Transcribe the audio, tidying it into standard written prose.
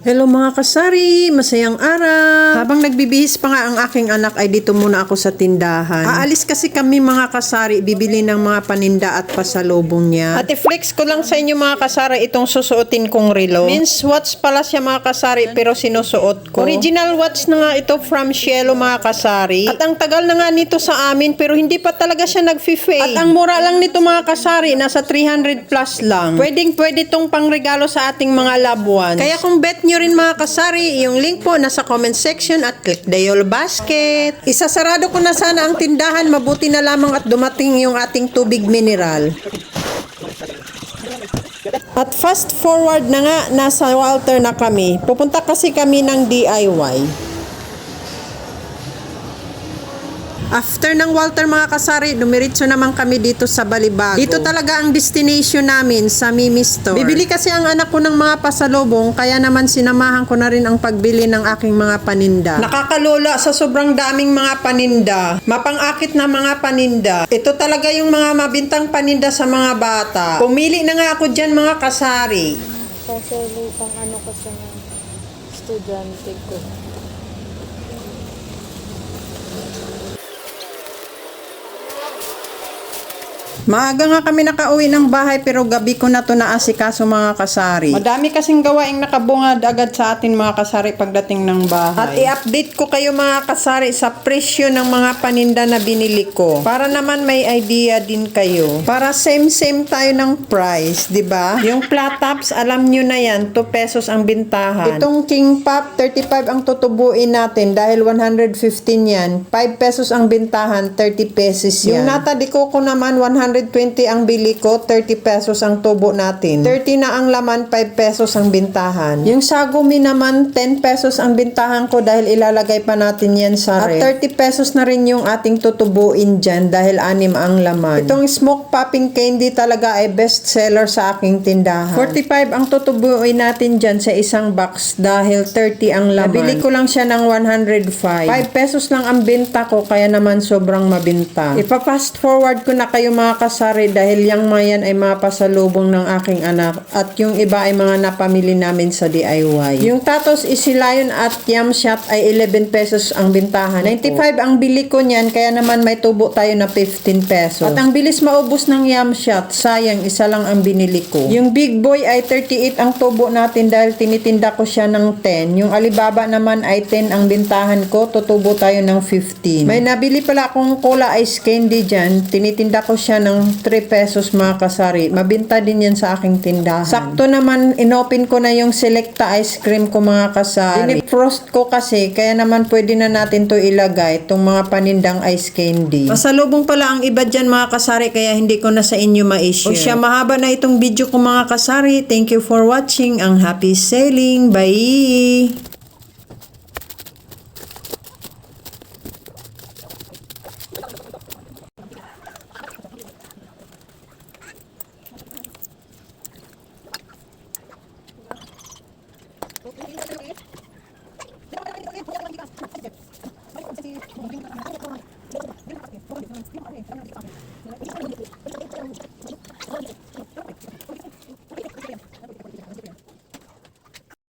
Hello mga kasari, masayang araw. Habang nagbibihis pa nga ang aking anak ay dito muna ako sa tindahan. Aalis kasi kami mga kasari, bibili ng mga paninda at pasalubong niya. At i-flex ko lang sa inyo mga kasari itong susuotin kong relo. Means watch pala siya mga kasari pero sinusuot ko. Original watch na nga ito from Cielo mga kasari. At ang tagal na nga nito sa amin pero hindi pa talaga siya nag-fade. At ang mura lang nito mga kasari, nasa 300 plus lang. Pwede tong pangregalo sa ating mga loved ones. Kaya kung bet nyo rin mga kasari, yung link po nasa comment section at click the yellow basket. Isasarado ko na sana ang tindahan, mabuti na lamang at dumating yung ating tubig mineral. At fast forward na nga, nasa Walter na kami. Pupunta kasi kami ng DIY. After ng Walter mga kasari, dumiretso naman kami dito sa Balibago. Dito talaga ang destination namin sa Mimi Store. Bibili kasi ang anak ko ng mga pasalubong, kaya naman sinamahan ko na rin ang pagbili ng aking mga paninda. Nakakalola sa sobrang daming mga paninda. Mapang-akit na mga paninda. Ito talaga yung mga mabintang paninda sa mga bata. Pumili na nga ako dyan mga kasari. Kasi pang ano ko sa mga estudyante ko. Maaga nga kami nakauwi ng bahay pero gabi ko na to naasikaso mga kasari. Madami kasing gawaing nakabungad agad sa atin mga kasari pagdating ng bahay. At i-update ko kayo mga kasari sa presyo ng mga paninda na binili ko. Para naman may idea din kayo. Para same tayo ng price, di ba? Yung flat tops, alam nyo na yan, 2 pesos ang bintahan. Itong King Pop, 35 ang tutubuin natin dahil 115 yan. 5 pesos ang bintahan, 30 pesos yan. Yung Nata de Coco naman, 120 ang bili ko, 30 pesos ang tubo natin. 30 na ang laman, 5 pesos ang bintahan. Yung Sagumi naman, 10 pesos ang bintahan ko dahil ilalagay pa natin yan sa ref. At 30 pesos na rin yung ating tutubuin dyan dahil 6 ang laman. Itong smoke popping candy talaga ay best seller sa aking tindahan. 45 ang tutubuin natin dyan sa isang box dahil 30 ang laman. Nabili ko lang siya ng 105. 5 pesos lang ang binta ko kaya naman sobrang mabinta. Ipa-fast forward ko na kayo mga kasari dahil yung mga yan ay mga pasalubong ng aking anak at yung iba ay mga napamili namin sa DIY. Yung Tatos Isilayon at Yum Shot ay 11 pesos ang bintahan. 95 ang bili ko niyan kaya naman may tubo tayo na 15 pesos. At ang bilis maubos ng Yum Shot, sayang isa lang ang binili ko. Yung Big Boy ay 38 ang tubo natin dahil tinitinda ko siya ng 10. Yung Alibaba naman ay 10 ang bintahan ko, tutubo tayo ng 15. May nabili pala akong cola ice candy dyan, tinitinda ko siya ng 3 pesos mga kasari. Mabinta din yan sa aking tindahan. Sakto naman, inopen ko na yung Selecta ice cream ko mga kasari. Dinifrost ko kasi, kaya naman pwede na natin to ilagay, itong mga panindang ice candy. Pasalubong pala ang iba dyan mga kasari, kaya hindi ko na sa inyo ma-issue. O siya, mahaba na itong video ko mga kasari. Thank you for watching. Ang happy selling. Bye!